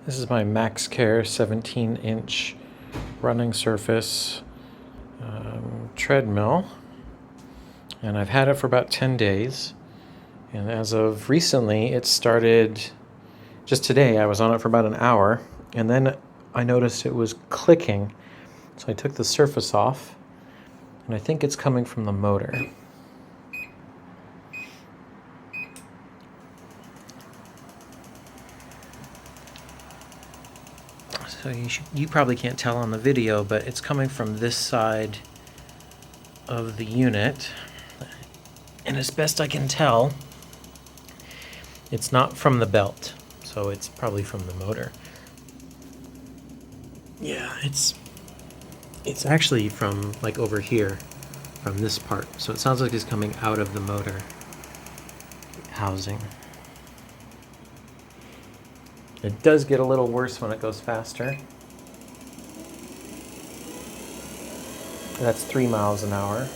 This is my maxkare 17-inch running surface treadmill, and I've had it for about 10 days. And as of recently, it started, just today, I was on it for about an hour, and then I noticed it was clicking. So I took the surface off, and I think it's coming from the motor. So you probably can't tell on the video, but it's coming from this side of the unit. And as best I can tell, it's not from the belt, so it's probably from the motor. Yeah, it's actually from like over here, from this part. So it sounds like it's coming out of the motor housing. It does get a little worse when it goes faster. That's 3 miles an hour.